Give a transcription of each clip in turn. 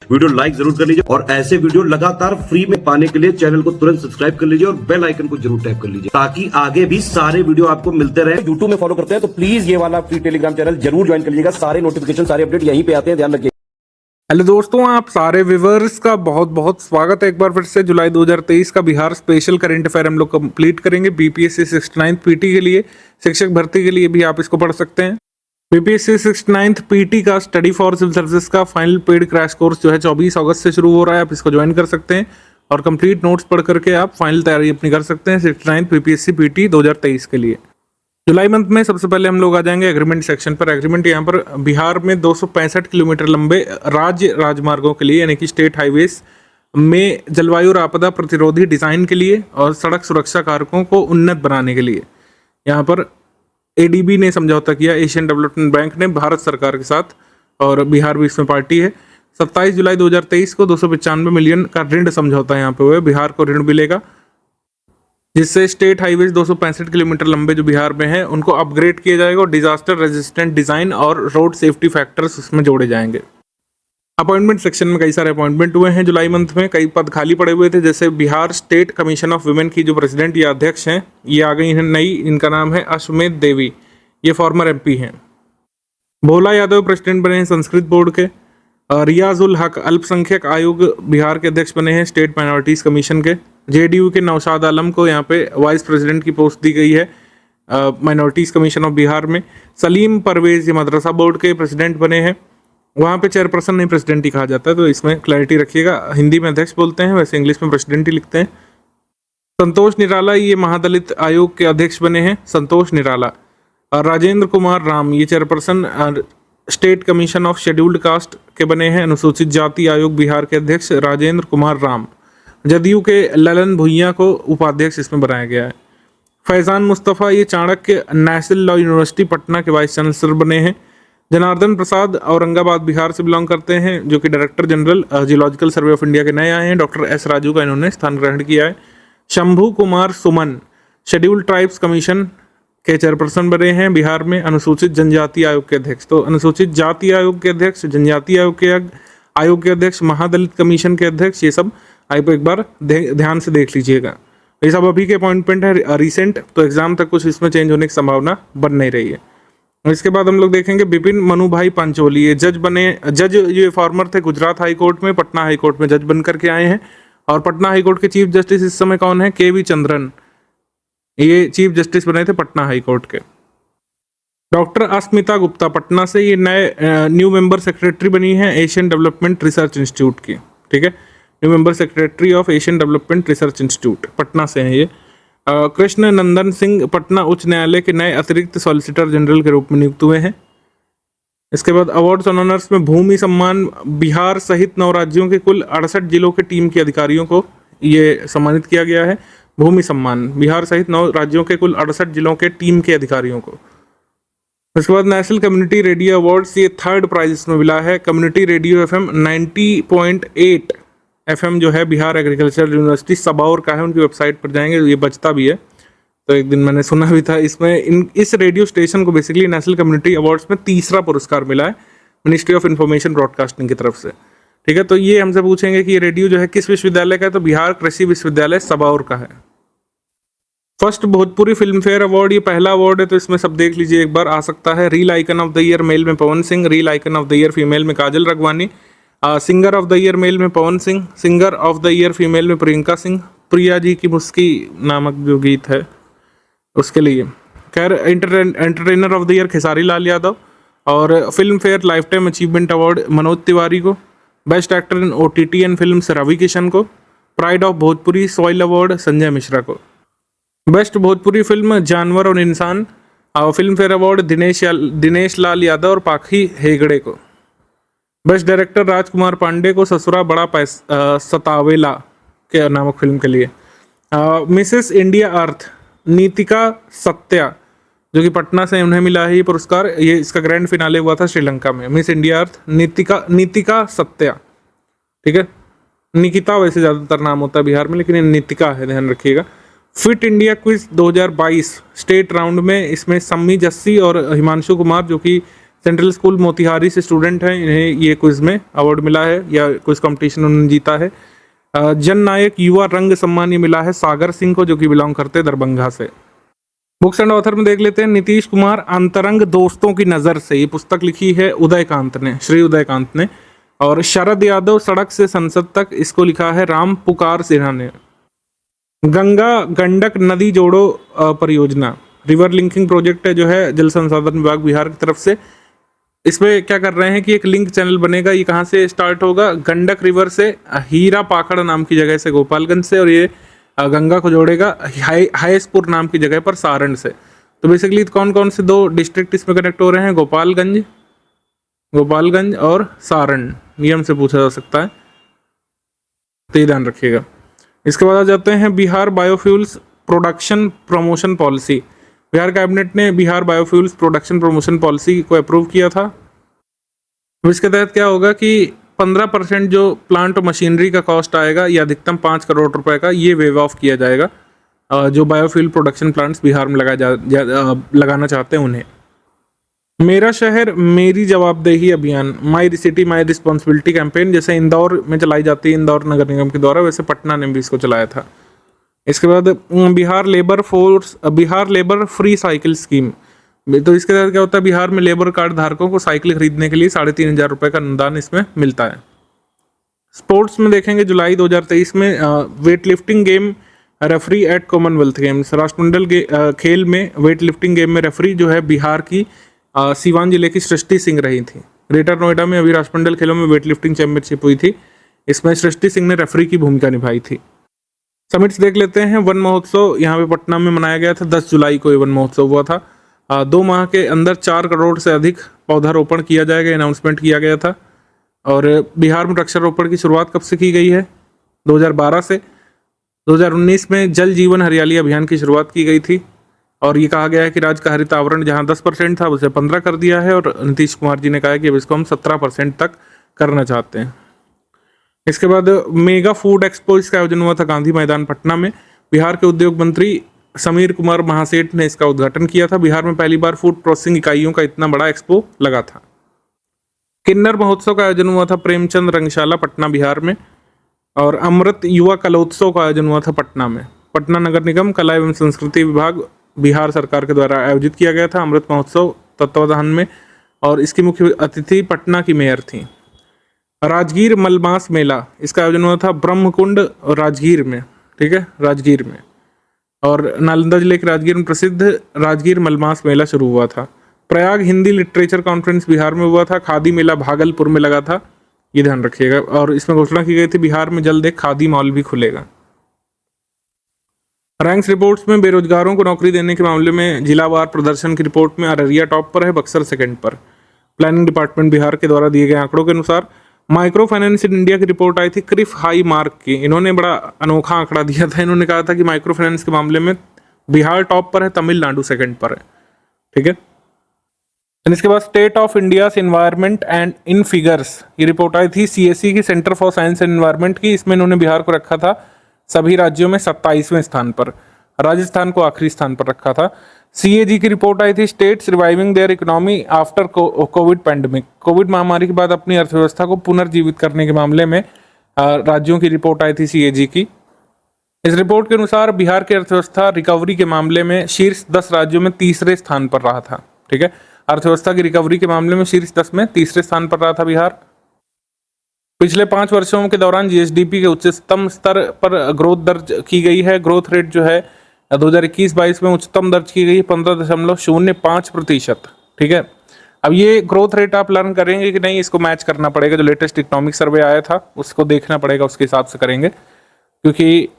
Hello दोस्तों, आप सारे व्यूअर्स का बहुत बहुत स्वागत है एक बार फिर से। जुलाई 2023 का बिहार स्पेशल करंट अफेयर हम लोग कंप्लीट करेंगे। बीपीएससी 69th पीटी के लिए, शिक्षक भर्ती के लिए भी आप इसको पढ़ सकते हैं। बीपीएससी 69th पीटी का स्टडी फॉर सिविल सर्विसेज का फाइनल पेड क्रैश कोर्स जो है 24 अगस्त से शुरू हो रहा है। आप इसको ज्वाइन कर सकते हैं और कंप्लीट नोट्स पढ़ करके आप फाइनल तैयारी अपनी कर सकते हैं 69th बीपीएससी पीटी 2023 के लिए। जुलाई मंथ में सबसे पहले हम लोग आ जाएंगे एग्रीमेंट सेक्शन पर। एग्रीमेंट यहाँ पर बिहार में 265 किलोमीटर लंबे राज्य राजमार्गों के लिए यानी कि स्टेट हाईवेज में जलवायु और आपदा प्रतिरोधी डिजाइन के लिए और सड़क सुरक्षा कारकों को उन्नत बनाने के लिए यहाँ पर एडीबी ने समझौता किया, एशियन डेवलपमेंट बैंक ने भारत सरकार के साथ, और बिहार भी इसमें पार्टी है। 27 जुलाई 2023 को 295 मिलियन का ऋण समझौता यहाँ पे हुआ है। बिहार को ऋण मिलेगा जिससे स्टेट हाईवेज 265 किलोमीटर लंबे जो बिहार में है उनको अपग्रेड किया जाएगा और डिजास्टर रेजिस्टेंट डिजाइन और रोड सेफ्टी फैक्टर्स उसमें जोड़े जाएंगे। अपॉइंटमेंट सेक्शन में कई सारे अपॉइंटमेंट हुए हैं जुलाई मंथ में। कई पद खाली पड़े हुए थे, जैसे Bihar state commission of women की जो प्रेसिडेंट या अध्यक्ष हैं ये आ गई हैं नई। इनका नाम है अश्वमेध देवी, ये फॉर्मर एमपी हैं। भोला यादव प्रेसिडेंट बने हैं संस्कृत बोर्ड के। रियाजुल हक अल्पसंख्यक आयोग बिहार के अध्यक्ष बने हैं स्टेट माइनॉरिटीज कमीशन के। जेडीयू के नौशाद आलम को यहाँ पे वाइस प्रेसिडेंट की पोस्ट दी गई है माइनॉरिटीज कमीशन ऑफ बिहार में। सलीम परवेज ये मदरसा बोर्ड के प्रेसिडेंट बने हैं। वहाँ पे चेयरपर्सन नहीं प्रेसिडेंट ही कहा जाता है, तो इसमें क्लैरिटी रखिएगा। हिंदी में अध्यक्ष बोलते हैं, वैसे इंग्लिश में प्रेसिडेंट ही लिखते हैं। संतोष निराला ये महादलित आयोग के अध्यक्ष बने हैं, संतोष निराला। और राजेंद्र कुमार राम ये chairperson state commission of scheduled caste के बने हैं। अनुसूचित जाति आयोग बिहार के अध्यक्ष राजेंद्र कुमार राम। जदयू के ललन भुइयां को उपाध्यक्ष इसमें बनाया गया है। फैजान मुस्तफ़ा ये Chanakya national law university Patna के वाइस चांसलर बने हैं। जनार्दन प्रसाद औरंगाबाद बिहार से बिलोंग करते हैं, जो कि director general geological survey of India के नए आए हैं। डॉक्टर एस राजू का इन्होंने स्थान ग्रहण किया है। Shambhu Kumar Suman scheduled tribes commission के चेयरपर्सन बने हैं बिहार में। अनुसूचित जनजाति आयोग के अध्यक्ष, तो अनुसूचित जाति आयोग के अध्यक्ष, जनजाति आयोग के अध्यक्ष, महादलित कमीशन के अध्यक्ष, ये सब आप एक बार ध्यान से देख लीजिएगा। ये सब अभी के अपॉइंटमेंट है रिसेंट, तो एग्जाम तक कुछ इसमें चेंज होने की संभावना बन नहीं रही है। इसके बाद हम लोग देखेंगे बिपिन मनुभाई पंचोली ये जज बने। जज ये फॉर्मर थे गुजरात हाई कोर्ट में, पटना हाई कोर्ट में जज बन करके आए हैं। और पटना हाई कोर्ट के चीफ जस्टिस इस समय कौन है? केवी चंद्रन, ये चीफ जस्टिस बने थे पटना हाई कोर्ट के। डॉक्टर अस्मिता गुप्ता पटना से ये नए न्यू मेंबर सेक्रेटरी बनी है एशियन डेवलपमेंट रिसर्च इंस्टीट्यूट की। ठीक है, new member secretary of Asian development research institute Patna से हैं ये। कृष्ण नंदन सिंह पटना उच्च न्यायालय के नए अतिरिक्त सॉलिसिटर जनरल के रूप में नियुक्त हुए हैं। इसके बाद अवार्ड्स और ऑनर्स में भूमि सम्मान बिहार सहित 9 राज्यों के कुल 68 जिलों के टीम के अधिकारियों को ये सम्मानित किया गया है। भूमि सम्मान बिहार सहित 9 राज्यों के कुल 68 जिलों के टीम के अधिकारियों को। इसके बाद नेशनल कम्युनिटी रेडियो अवार्ड्स ये 3rd प्राइज इसमें मिला है। कम्युनिटी रेडियो FM 90.8 FM जो है बिहार एग्रीकल्चर यूनिवर्सिटी सबौर का है, उनकी वेबसाइट पर जाएंगे, ये बचता भी है, तो एक दिन मैंने सुना भी था। इसमें इस रेडियो स्टेशन को बेसिकली नेशनल कम्युनिटी अवार्ड्स में 3रा पुरस्कार मिला है मिनिस्ट्री ऑफ इंफॉर्मेशन ब्रॉडकास्टिंग की तरफ से। ठीक है, तो ये हमसे पूछेंगे कि ये रेडियो जो है किस विश्वविद्यालय का है, तो बिहार कृषि विश्वविद्यालय सबौर का है। First Bhojpuri film fair award ये पहला अवार्ड है, तो इसमें सब देख लीजिए एक बार। आ सकता है reel icon of the year male में Pawan Singh, reel icon of the year female में Kajal Raghwani, singer of the year male में Pawan Singh, singer of the year female में प्रियंका सिंह, प्रिया जी की मुस्की नामक जो गीत है उसके लिए। खैर entertainer of the year Khesari Lal Yadav, और Filmfare lifetime achievement award Manoj Tiwari को, best actor in OTT and films Ravi Kishan को, pride of Bhojpuri soil award Sanjay Mishra को, best Bhojpuri film Jaanwar Aur Insaan Filmfare award Dinesh Lal Yadav और पाखी हेगड़े को, बेस्ट डायरेक्टर राजकुमार पांडे को ससुरा बड़ा सतावेला के नामक फिल्म के लिए। मिसेस इंडिया अर्थ नीतिका सत्या जो कि पटना से उन्हें मिला है ये पुरस्कार। ये इसका ग्रैंड फिनाले हुआ था श्रीलंका में। मिस इंडिया अर्थ नीतिका सत्या। ठीक है, निकिता वैसे ज़्यादातर नाम होता है बिहार में, लेकिन ये नीतिका है, ध्यान रखिएगा। Fit India quiz 2022 state round में इसमें सम्मी जस्सी और हिमांशु कुमार जो कि सेंट्रल स्कूल मोतिहारी से स्टूडेंट हैं, इन्हें ये क्विज में अवार्ड मिला है या क्विज कंपटीशन उन्होंने जीता है। जन नायक युवा रंग सम्मान ये मिला है सागर सिंह को, जो कि बिलोंग करते हैं दरभंगा से। बुक्स एंड ऑथर में देख लेते हैं, नीतीश कुमार अंतरंग दोस्तों की नज़र से, ये पुस्तक लिखी है उदयकांत ने, श्री उदयकांत ने। और शरद यादव सड़क से संसद तक, इसको लिखा है राम पुकार सिन्हा ने। गंगा गंडक नदी जोड़ो परियोजना, रिवर लिंकिंग प्रोजेक्ट है जो है जल संसाधन विभाग बिहार की तरफ से। इसमें क्या कर रहे हैं कि एक लिंक चैनल बनेगा, ये कहाँ से स्टार्ट होगा, गंडक रिवर से, हीरा पाखड़ नाम की जगह से गोपालगंज से, और ये गंगा को जोड़ेगा हाईसपुर नाम की जगह पर सारण से। तो बेसिकली कौन कौन से 2 डिस्ट्रिक्ट इसमें कनेक्ट हो रहे हैं, गोपालगंज और सारण, नियम से पूछा जा सकता है, तो ये ध्यान रखिएगा। इसके बाद आ जाते हैं Bihar biofuels production promotion policy. Bihar cabinet ने Bihar biofuels production promotion policy को अप्रूव किया था। तो इसके तहत क्या होगा कि 15% जो प्लांट और मशीनरी का कॉस्ट आएगा, या अधिकतम 5 करोड़ रुपए का, ये वेव ऑफ किया जाएगा जो बायोफ्यूल प्रोडक्शन प्लांट्स बिहार में लगाना चाहते हैं उन्हें। मेरा शहर मेरी जवाबदेही अभियान, my city my responsibility campaign, जैसे इंदौर में चलाई जाती है इंदौर नगर निगम के द्वारा, वैसे पटना ने भी इसको चलाया था। इसके बाद Bihar labour free cycle scheme. तो इसके तहत क्या होता है, बिहार में लेबर कार्ड धारकों को साइकिल खरीदने के लिए 3,500 रुपये का अनुदान इसमें मिलता है। स्पोर्ट्स में देखेंगे जुलाई 2023 में weight lifting game referee eight Commonwealth games, राष्ट्रमंडल खेल में वेट लिफ्टिंग गेम में रेफरी जो है बिहार की सीवान जिले की सृष्टि सिंह रही थी। ग्रेटर नोएडा में अभी राष्ट्रमंडल खेलों में वेट लिफ्टिंग चैंपियनशिप हुई थी, इसमें सृष्टि सिंह ने रेफरी की भूमिका निभाई थी। समिट्स देख लेते हैं। वन महोत्सव यहाँ पे पटना में मनाया गया था, 10 जुलाई को ये वन महोत्सव हुआ था। 2 माह के अंदर 4 करोड़ से अधिक पौधारोपण किया जाएगा, अनाउंसमेंट किया गया था। और बिहार में वृक्षारोपण की शुरुआत कब से की गई है, 2012 से। 2019 में जल जीवन हरियाली अभियान की शुरुआत की गई थी, और ये कहा गया है कि राज्य का हरित आवरण जहाँ 10% था उसे 15 कर दिया है, और नीतीश कुमार जी ने कहा है कि अब इसको हम 17% तक करना चाहते हैं। इसके बाद मेगा फूड एक्सपो, इसका आयोजन हुआ था गांधी मैदान पटना में। बिहार के उद्योग मंत्री समीर कुमार महासेठ ने इसका उद्घाटन किया था। बिहार में पहली बार फूड प्रोसेसिंग इकाइयों का इतना बड़ा एक्सपो लगा था। किन्नर महोत्सव का आयोजन हुआ था प्रेमचंद रंगशाला पटना बिहार में। और अमृत युवा कलोत्सव का आयोजन हुआ था पटना में। पटना नगर निगम कला एवं संस्कृति विभाग बिहार सरकार के द्वारा आयोजित किया गया था अमृत महोत्सव तत्वाधान में, और इसकी मुख्य अतिथि पटना की मेयर थी। राजगीर मलमास मेला, इसका आयोजन हुआ था ब्रह्मकुंड राजगीर में, ठीक है, राजगीर में। और नालंदा जिले के राजगीर में प्रसिद्ध राजगीर मलमास मेला शुरू हुआ था। प्रयाग हिंदी लिटरेचर कॉन्फ्रेंस बिहार में हुआ था। खादी मेला भागलपुर में लगा था, ये ध्यान रखिएगा। और इसमें घोषणा की गई थी बिहार में जल्द एक खादी मॉल भी खुलेगा। रैंक्स रिपोर्ट्स में बेरोजगारों को नौकरी देने के मामले में जिलावार प्रदर्शन की रिपोर्ट में अररिया टॉप पर है, बक्सर सेकंड पर। प्लानिंग डिपार्टमेंट बिहार के द्वारा दिए गए आंकड़ों के अनुसार माइक्रो फाइनेंस इन इंडिया की रिपोर्ट आई थी क्रिफ हाई मार्क की। इन्होंने बड़ा अनोखा आंकड़ा दिया था। इन्होंने कहा था कि माइक्रो फाइनेंस के मामले में बिहार टॉप पर है, तमिलनाडु सेकंड पर है, ठीक है। इसके बाद state of India environment and in figures, ये रिपोर्ट आई थी सीएससी की, centre for science and environment की। इसमें इन्होंने बिहार को रखा था सभी राज्यों में 27वें स्थान पर, राजस्थान को आखिरी स्थान पर रखा था। सीएजी की रिपोर्ट आई थी states reviving there economy after Covid pandemic, Covid महामारी के बाद अपनी अर्थव्यवस्था को पुनर्जीवित करने के मामले में राज्यों की रिपोर्ट आई थी सीएजी की। इस रिपोर्ट के अनुसार बिहार की अर्थव्यवस्था रिकवरी के मामले में शीर्ष 10 राज्यों में तीसरे स्थान पर रहा था, ठीक है। अर्थव्यवस्था की रिकवरी के मामले में शीर्ष 10 में तीसरे स्थान पर रहा था बिहार। पिछले 5 वर्षों के दौरान जीएसडीपी के उच्चतम स्तर पर ग्रोथ दर्ज की गई है। ग्रोथ रेट जो है 2021-22 में उच्चतम दर्ज की गई 15.05%, ठीक है। अब ये ग्रोथ रेट आप लर्न करेंगे कि नहीं, इसको मैच करना पड़ेगा। जो लेटेस्ट इकोनॉमिक सर्वे आया था उसको देखना पड़ेगा, उसके हिसाब से करेंगे, क्योंकि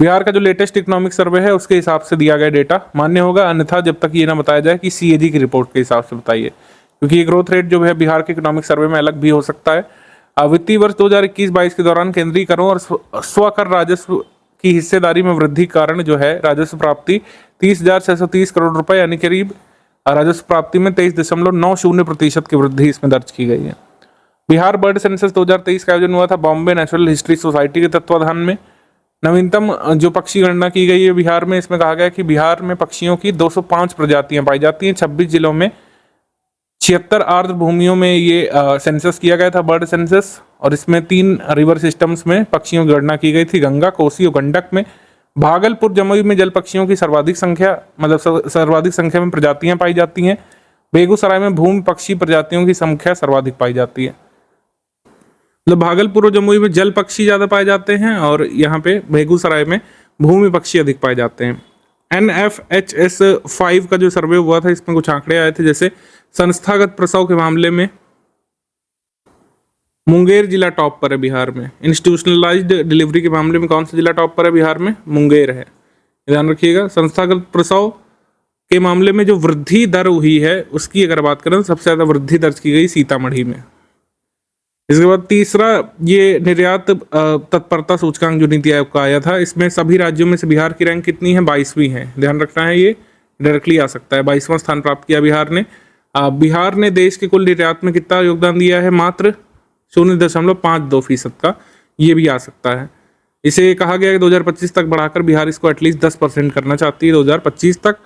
बिहार का जो लेटेस्ट इकोनॉमिक सर्वे है उसके हिसाब से दिया गया डेटा मान्य होगा, अन्यथा जब तक ये ना बताया जाए कि सीएजी की रिपोर्ट के हिसाब से बताइए, क्योंकि ये ग्रोथ रेट जो है बिहार के इकोनॉमिक सर्वे में अलग भी हो सकता है। वित्तीय वर्ष 2021-22 के दौरान केंद्रीय करों और स्वकर राजस्व की हिस्सेदारी में वृद्धि के कारण जो है राजस्व प्राप्ति 30,630 करोड़ रुपए, यानी करीब राजस्व प्राप्ति में 23.90% की वृद्धि इसमें दर्ज की गई है। बिहार बर्ड सेंसस 2023 का आयोजन हुआ था बॉम्बे नेचुरल हिस्ट्री सोसाइटी के तत्वाधान में। नवीनतम जो पक्षी गणना की गई है बिहार में, इसमें कहा गया कि बिहार में पक्षियों की 205 प्रजातियां पाई जाती हैं। 26 जिलों में 76 आर्द्र भूमियों में ये सेंसस किया गया था, बर्ड सेंसस, और इसमें 3 रिवर सिस्टम्स में पक्षियों की गणना की गई थी, गंगा, कोसी और गंडक में। भागलपुर जमुई में जल पक्षियों की सर्वाधिक संख्या, मतलब सर्वाधिक संख्या में प्रजातियां पाई जाती हैं। बेगूसराय में भूमि पक्षी प्रजातियों की संख्या सर्वाधिक पाई जाती है। मतलब भागलपुर और जमुई में जल पक्षी ज्यादा पाए जाते हैं और यहाँ पे बेगूसराय में भूमि पक्षी अधिक पाए जाते हैं। NFHS 5 का जो सर्वे हुआ था, इसमें कुछ आंकड़े आए थे, जैसे संस्थागत प्रसव के मामले में मुंगेर जिला टॉप पर है बिहार में। इंस्टीट्यूशनलाइज्ड डिलीवरी के मामले में कौन सा जिला टॉप पर है बिहार में? मुंगेर है, ध्यान रखिएगा। संस्थागत प्रसव के मामले में जो वृद्धि दर हुई है उसकी अगर बात करें, सबसे ज्यादा वृद्धि दर्ज की गई सीतामढ़ी में। इसके बाद तीसरा, ये निर्यात तत्परता सूचकांक जो नीति आयोग का आया था, इसमें सभी राज्यों में से बिहार की रैंक कितनी है? 22वीं है, ध्यान रखना है, ये डायरेक्टली आ सकता है। 22वां स्थान प्राप्त किया बिहार ने। बिहार ने देश के कुल निर्यात में कितना योगदान दिया है? मात्र 0.52% का, ये भी आ सकता है। इसे कहा गया कि 2025 तक बढ़ाकर बिहार इसको एटलीस्ट 10% करना चाहती है 2025 तक।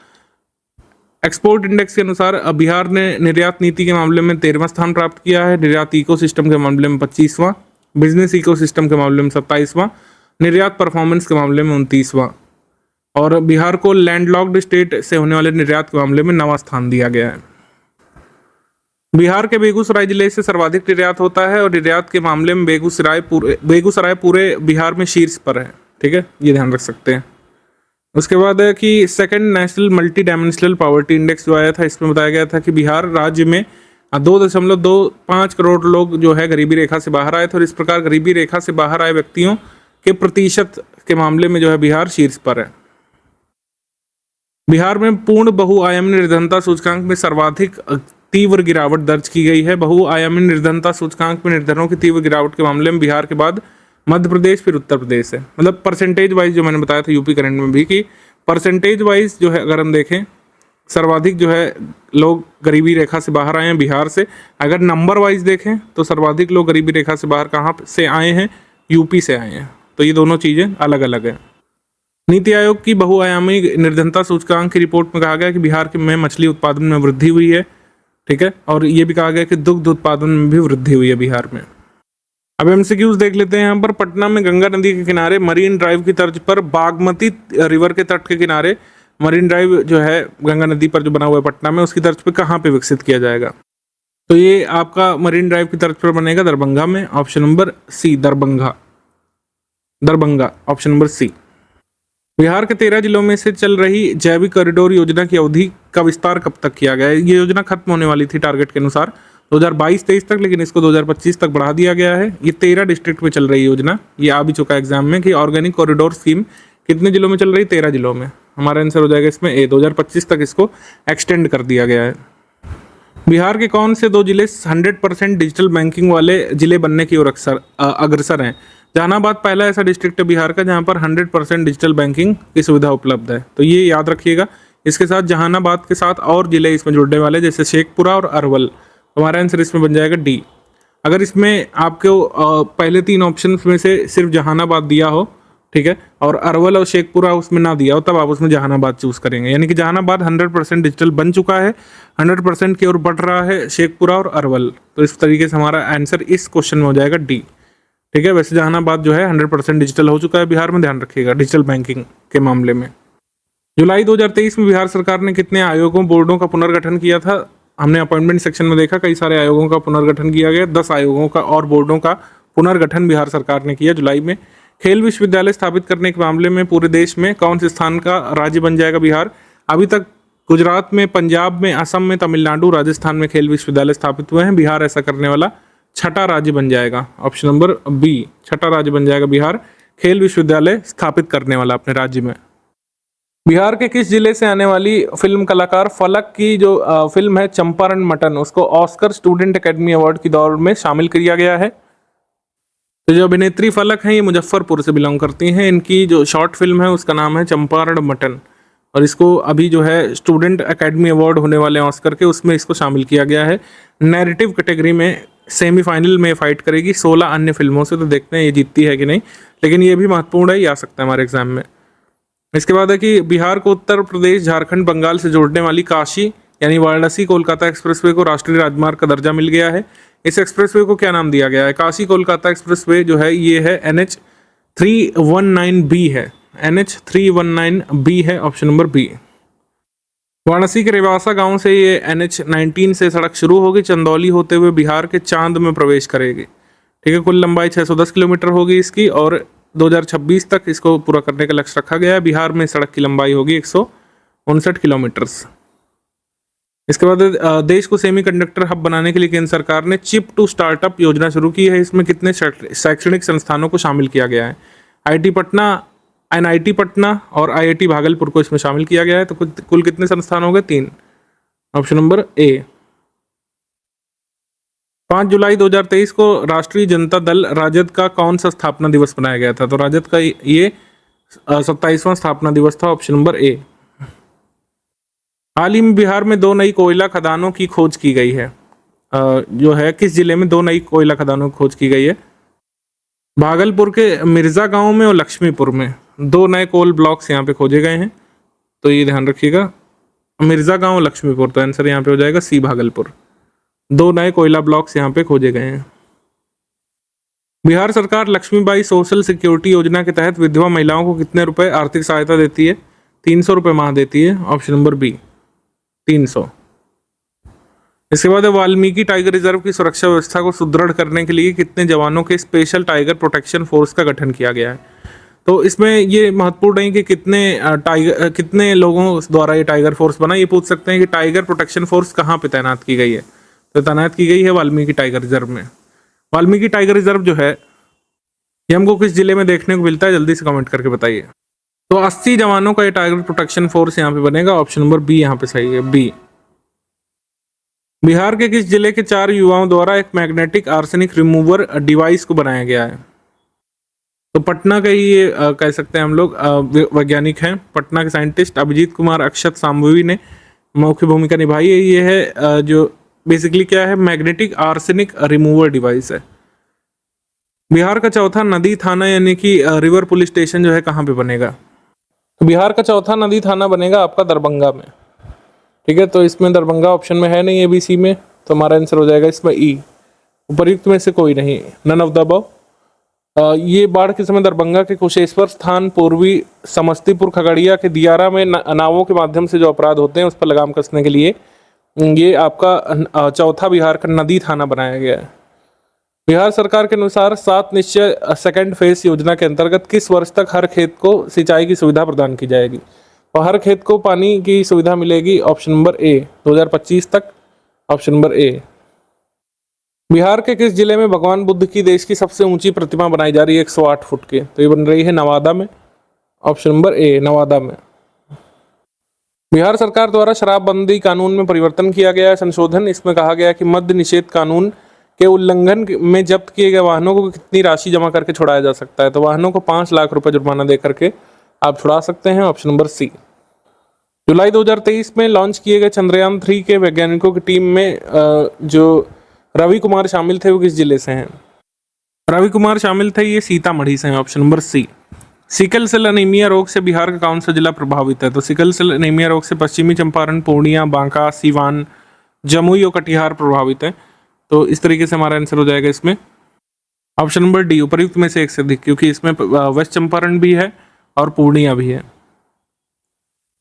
एक्सपोर्ट इंडेक्स के अनुसार बिहार ने निर्यात नीति के मामले में 13वां स्थान प्राप्त किया है, निर्यात इकोसिस्टम के मामले में 25वां, बिजनेस इकोसिस्टम के मामले में 27वां, निर्यात परफॉर्मेंस के मामले में 29वां, और बिहार को लैंडलॉक्ड स्टेट से होने वाले निर्यात के मामले में 9वां स्थान दिया गया है। बिहार के बेगूसराय जिले से सर्वाधिक निर्यात होता है और निर्यात के मामले में बेगूसराय पूरे बिहार में शीर्ष पर है, ठीक है, ये ध्यान रख सकते हैं। उसके बाद है कि second national multi dimensional poverty index जो आया था, इसमें बताया गया था कि बिहार राज्य में 2.25 करोड़ लोग जो है गरीबी रेखा से बाहर आए थे, और इस प्रकार गरीबी रेखा से बाहर आए व्यक्तियों के प्रतिशत के मामले में जो है बिहार शीर्ष पर है। बिहार में पूर्ण बहुआयामी निर्धनता सूचकांक में सर्वाधिक तीव्र गिरावट दर्ज की गई है। बहुआयामी निर्धनता सूचकांक में निर्धनों की तीव्र गिरावट के मामले में बिहार के बाद मध्य प्रदेश, फिर उत्तर प्रदेश है। मतलब परसेंटेज वाइज जो मैंने बताया था यूपी करंट में भी, कि परसेंटेज वाइज जो है अगर हम देखें, सर्वाधिक जो है लोग गरीबी रेखा से बाहर आए हैं बिहार से। अगर नंबर वाइज देखें तो सर्वाधिक लोग गरीबी रेखा से बाहर कहाँ से आए हैं? यूपी से आए हैं। तो ये दोनों चीज़ें अलग अलग हैं। नीति आयोग की बहुआयामी निर्धनता सूचकांक की रिपोर्ट में कहा गया कि बिहार में मछली उत्पादन में वृद्धि हुई है, ठीक है, और ये भी कहा गया कि दुग्ध उत्पादन में भी वृद्धि हुई है बिहार में। अब एमसीक्यूज देख लेते हैं यहाँ पर। पटना में गंगा नदी के किनारे मरीन ड्राइव की तर्ज पर बागमती रिवर के तट के किनारे मरीन ड्राइव जो है गंगा नदी पर जो बना हुआ है पटना में, उसकी तर्ज पर कहाँ पे विकसित किया जाएगा? तो ये आपका मरीन ड्राइव की तर्ज पर बनेगा दरभंगा में, option number C, Darbhanga, option number C. Bihar के 13 जिलों में से चल रही जैविक कॉरिडोर योजना की अवधि का विस्तार कब तक किया गया है? ये योजना खत्म होने वाली थी टारगेट के अनुसार 2022-23 तक, लेकिन इसको 2025 तक बढ़ा दिया गया है। ये 13 डिस्ट्रिक्ट में चल रही योजना, ये आ भी चुका है एग्जाम में कि ऑर्गेनिक कॉरिडोर स्कीम कितने जिलों में चल रही? 13 जिलों में। हमारा आंसर हो जाएगा इसमें ए, 2025 तक इसको एक्सटेंड कर दिया गया है। बिहार के कौन से 2 जिले 100% डिजिटल बैंकिंग वाले जिले बनने की ओर अग्रसर हैं? जहानाबाद पहला ऐसा डिस्ट्रिक्ट है बिहार का जहां पर 100% डिजिटल बैंकिंग की सुविधा उपलब्ध है, तो ये याद रखिएगा। इसके साथ जहानाबाद के साथ और जिले इसमें जुड़ने वाले, जैसे शेखपुरा और अरवल। हमारा आंसर इसमें बन जाएगा डी। अगर इसमें आपको पहले 3 ऑप्शन में से सिर्फ जहानाबाद दिया हो, ठीक है, और अरवल और शेखपुरा उसमें ना दिया हो, तब आप उसमें जहानाबाद चूज करेंगे। यानी कि जहानाबाद 100% डिजिटल बन चुका है, 100% की ओर बढ़ रहा है शेखपुरा और अरवल। तो इस तरीके से हमारा आंसर इस क्वेश्चन में हो जाएगा डी, ठीक है। वैसे जहानाबाद जो है 100% डिजिटल हो चुका है बिहार में, ध्यान रखिएगा डिजिटल बैंकिंग के मामले में। जुलाई 2023 में बिहार सरकार ने कितने आयोगों, बोर्डों का पुनर्गठन किया था? हमने अपॉइंटमेंट सेक्शन में देखा कई सारे आयोगों का पुनर्गठन किया गया। 10 आयोगों का और बोर्डों का पुनर्गठन बिहार सरकार ने किया जुलाई में। खेल विश्वविद्यालय स्थापित करने के मामले में पूरे देश में कौन से स्थान का राज्य बन जाएगा बिहार? अभी तक गुजरात में, पंजाब में, असम में, तमिलनाडु, राजस्थान में खेल विश्वविद्यालय स्थापित हुए हैं। बिहार ऐसा करने वाला 6ठा राज्य बन जाएगा, ऑप्शन नंबर बी, 6ठा राज्य बन जाएगा बिहार खेल विश्वविद्यालय स्थापित करने वाला अपने राज्य में। बिहार के किस जिले से आने वाली फिल्म कलाकार फलक की जो फिल्म है चंपारण मटन, उसको ऑस्कर स्टूडेंट एकेडमी अवार्ड की दौड़ में शामिल किया गया है? तो जो अभिनेत्री फलक हैं ये मुजफ्फरपुर से बिलोंग करती हैं। इनकी जो शॉर्ट फिल्म है उसका नाम है चंपारण मटन, और इसको अभी जो है स्टूडेंट एकेडमी अवार्ड होने वाले हैं ऑस्कर के, उसमें इसको शामिल किया गया है। नैरेटिव कैटेगरी में सेमीफाइनल में फाइट करेगी 16 अन्य फिल्मों से, तो देखते हैं ये जीतती है कि नहीं, लेकिन ये भी महत्वपूर्ण है, ये आ सकता है हमारे एग्जाम में। इसके बाद है कि बिहार को उत्तर प्रदेश, झारखंड, बंगाल से जोड़ने वाली काशी यानी वाराणसी कोलकाता एक्सप्रेसवे को राष्ट्रीय राजमार्ग का दर्जा मिल गया है। इस एक्सप्रेसवे को क्या नाम दिया गया है? काशी कोलकाता एक्सप्रेसवे जो है ये है NH319B है, NH319B है, ऑप्शन नंबर बी। वाराणसी के रेवासा गांव से ये NH19 से सड़क शुरू होगी, चंदौली होते हुए बिहार के चांद में प्रवेश करेगी। ठीक है, कुल लंबाई 610 किलोमीटर होगी इसकी और 2026 तक इसको पूरा करने का लक्ष्य रखा गया है। बिहार में सड़क की लंबाई होगी 159 किलोमीटर। इसके बाद देश को सेमीकंडक्टर हब बनाने के लिए केंद्र सरकार ने चिप टू स्टार्टअप योजना शुरू की है। इसमें कितने शैक्षणिक संस्थानों को शामिल किया गया है? IIT पटना, NIT पटना और IIT भागलपुर को इसमें शामिल किया गया है। तो कुल कितने संस्थान हो गए? 3, ऑप्शन नंबर ए। 5 जुलाई 2023 को राष्ट्रीय जनता दल राजद का कौन सा स्थापना दिवस बनाया गया था? तो राजद का ये 27वां स्थापना दिवस था, ऑप्शन नंबर ए। हाल ही में बिहार में 2 नई कोयला खदानों की खोज की गई है। जो है किस जिले में 2 नई कोयला खदानों की खोज की गई है? भागलपुर के मिर्जा गांव में और लक्ष्मीपुर में 2 नए कोल ब्लॉक्स यहाँ पे खोजे गए हैं, तो ये ध्यान रखिएगा। मिर्जा गांव, लक्ष्मीपुर, तो आंसर यहाँ पे हो जाएगा सी, भागलपुर। 2 नए कोयला ब्लॉक्स यहाँ पे खोजे गए हैं। बिहार सरकार लक्ष्मीबाई सोशल सिक्योरिटी योजना के तहत विधवा महिलाओं को कितने रुपए आर्थिक सहायता देती है? 300 रुपये माह देती है, ऑप्शन नंबर बी, 300। इसके बाद वाल्मीकि टाइगर रिजर्व की सुरक्षा व्यवस्था को सुदृढ़ करने के लिए कितने जवानों के स्पेशल टाइगर प्रोटेक्शन फोर्स का गठन किया गया है? तो इसमें ये महत्वपूर्ण है कि कितने लोगों द्वारा ये टाइगर फोर्स बना। ये पूछ सकते हैं कि टाइगर प्रोटेक्शन फोर्स कहाँ पे तैनात की गई है? तो तैनात की गई है वाल्मीकि टाइगर रिजर्व में। वाल्मीकि टाइगर रिजर्व जो है ये हमको किस जिले में देखने को मिलता है? जल्दी से कमेंट करके बताइए। तो 80 जवानों का ये टाइगर प्रोटेक्शन फोर्स यहाँ पे बनेगा, ऑप्शन नंबर बी यहाँ पे सही है, बी। बिहार के किस जिले के 4 युवाओं द्वारा एक मैग्नेटिक आर्सेनिक रिमूवर डिवाइस को बनाया गया है? तो पटना का ही ये कह सकते हैं हम लोग वैज्ञानिक हैं। पटना के साइंटिस्ट अभिजीत कुमार अक्षत शांभवी ने मुख्य भूमिका निभाई है। ये है जो बेसिकली क्या है, मैग्नेटिक आर्सेनिक रिमूवर डिवाइस है। बिहार का चौथा नदी थाना यानी कि रिवर पुलिस स्टेशन जो है कहाँ पे बनेगा? तो बिहार का चौथा नदी थाना बनेगा आपका दरभंगा में। ठीक है, तो इसमें दरभंगा ऑप्शन में है नहीं ABC में, तो हमारा आंसर हो जाएगा इसमें ई, उपर्युक्त में से कोई नहीं, नन ऑफ द अबव। ये बाढ़ के समय दरभंगा के कुशेश्वर स्थान, पूर्वी समस्तीपुर, खगड़िया के दियारा में नावों के माध्यम से जो अपराध होते हैं उस पर लगाम कसने के लिए ये आपका चौथा बिहार का नदी थाना बनाया गया है। बिहार सरकार के अनुसार 7 निश्चय सेकंड फेज योजना के अंतर्गत किस वर्ष तक हर खेत को सिंचाई की सुविधा प्रदान की जाएगी? और हर खेत को पानी की सुविधा मिलेगी, ऑप्शन नंबर ए, 2025 तक, ऑप्शन नंबर ए। बिहार के किस जिले में भगवान बुद्ध की देश की सबसे ऊंची प्रतिमा बनाई जा रही है 108 फुट की? तो ये बन रही है नवादा में, ऑप्शन नंबर ए, नवादा में। बिहार सरकार द्वारा शराबबंदी कानून में परिवर्तन किया गया है, संशोधन। इसमें कहा गया कि मद्य निषेध कानून के उल्लंघन में जब्त किए गए वाहनों को कितनी राशि जमा करके छुड़ाया जा सकता है? तो वाहनों को 5 लाख रुपए जुर्माना दे करके आप छुड़ा सकते हैं, ऑप्शन नंबर सी। जुलाई 2023 में लॉन्च किए गए चंद्रयान 3 के वैज्ञानिकों की टीम में जो रवि कुमार शामिल थे वो किस जिले से हैं? रवि कुमार शामिल थे, ये सीतामढ़ी से हैं, option number C. Sickle cell anaemia रोग से बिहार का कौन सा जिला प्रभावित है? तो सिकल सेल एनीमिया रोग से पश्चिमी चंपारण, पूर्णिया, बांका, सीवान, जमुई और कटिहार प्रभावित है। तो इस तरीके से हमारा आंसर हो जाएगा इसमें ऑप्शन नंबर डी, उपर्युक्त में से एक से अधिक, क्योंकि इसमें वेस्ट चंपारण भी है और पूर्णिया भी है।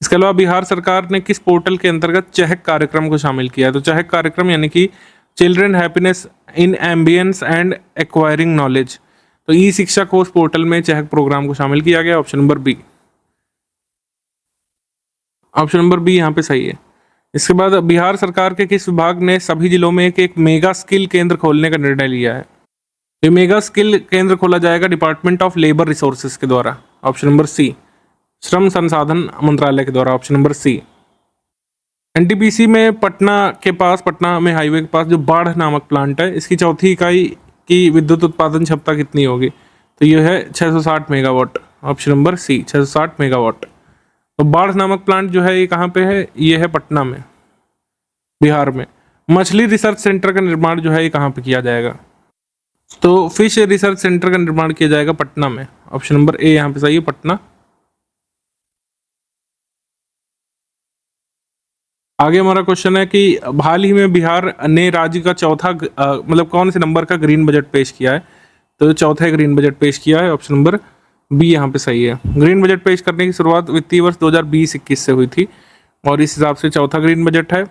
इसके अलावा बिहार सरकार ने किस पोर्टल के अंतर्गत चहक कार्यक्रम को शामिल किया है? तो चहक कार्यक्रम यानी कि children happiness in ambience and acquiring knowledge, तो ई शिक्षा कोर्स पोर्टल में चहक प्रोग्राम को शामिल किया गया, option number B, option number B यहाँ पे सही है। इसके बाद बिहार सरकार के किस विभाग ने सभी जिलों में एक मेगा स्किल केंद्र खोलने का निर्णय लिया है? ये मेगा स्किल केंद्र खोला जाएगा डिपार्टमेंट ऑफ लेबर रिसोर्सेज के द्वारा, ऑप्शन नंबर सी, श्रम संसाधन मंत्रालय के द्वारा, ऑप्शन नंबर सी। NTPC में पटना के पास, पटना में हाईवे के पास जो बाढ़ नामक प्लांट है, इसकी चौथी इकाई की विद्युत उत्पादन क्षमता कितनी होगी? तो यह है 660 megawatt, option number C, 660 megawatt. तो बाढ़ नामक प्लांट जो है ये कहाँ पे है? ये है पटना में, बिहार में। मछली रिसर्च सेंटर का निर्माण जो है ये कहाँ पे किया जाएगा? तो फिश रिसर्च सेंटर का निर्माण किया जाएगा पटना में, ऑप्शन नंबर ए यहाँ पे सही है, पटना। आगे हमारा क्वेश्चन है कि हाल ही में बिहार ने राज्य का चौथा मतलब कौन से नंबर का ग्रीन बजट पेश किया है? तो चौथा ग्रीन बजट पेश किया है, ऑप्शन नंबर बी यहाँ पे सही है। ग्रीन बजट पेश करने की शुरुआत वित्तीय वर्ष 2020-21 से हुई थी और इस हिसाब से चौथा ग्रीन बजट है।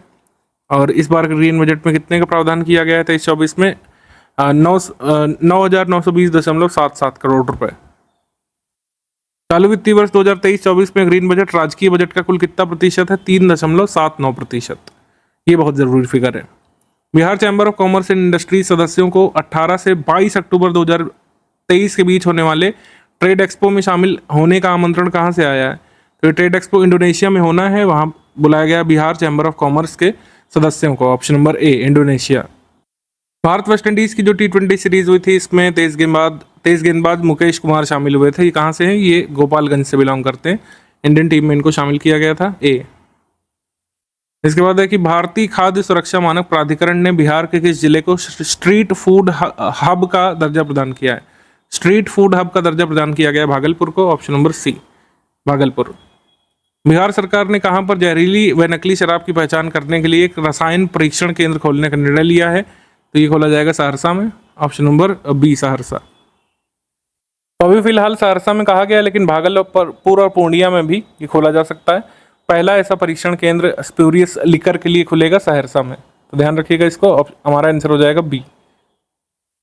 और इस बार ग्रीन बजट में कितने का प्रावधान किया गया है 23-24 में? 9,920.77 करोड़ रुपए। चालू वित्तीय वर्ष 2023-24 में ग्रीन बजट राजकीय बजट का कुल कितना प्रतिशत है? 3.79%। ये बहुत जरूरी फिगर है। Bihar chamber of commerce and industry सदस्यों को 18 से 22 अक्टूबर 2023 के बीच होने वाले ट्रेड एक्सपो में शामिल होने का आमंत्रण कहाँ से आया है? तो ये ट्रेड एक्सपो इंडोनेशिया में होना है, वहां बुलाया गया बिहार चैम्बर ऑफ कॉमर्स के सदस्यों को। Option number A Indonesia. Bharat West Indies की जो T20 सीरीज हुई थी, इसमें तेज गेंदबाज मुकेश कुमार शामिल हुए थे। ये कहाँ से हैं? ये गोपालगंज से बिलोंग करते हैं। इंडियन टीम में इनको शामिल किया गया था, ए। इसके बाद है कि भारतीय खाद्य सुरक्षा मानक प्राधिकरण ने बिहार के किस जिले को स्ट्रीट फूड हब का दर्जा प्रदान किया है? स्ट्रीट फूड हब का दर्जा प्रदान किया गया भागलपुर को। Option number C Bhagalpur. Bihar सरकार ने कहां पर जहरीली व नकली शराब की पहचान करने के लिए एक रसायन परीक्षण केंद्र खोलने का निर्णय लिया है? तो ये खोला जाएगा सहरसा में। Option number B Saharsa. तो अभी फिलहाल सहरसा में कहा गया है, लेकिन भागलपुर और पूर्णिया में भी ये खोला जा सकता है। पहला ऐसा परीक्षण केंद्र स्प्यूरियस लिकर के लिए खुलेगा सहरसा में, तो ध्यान रखिएगा इसको। हमारा आंसर हो जाएगा बी।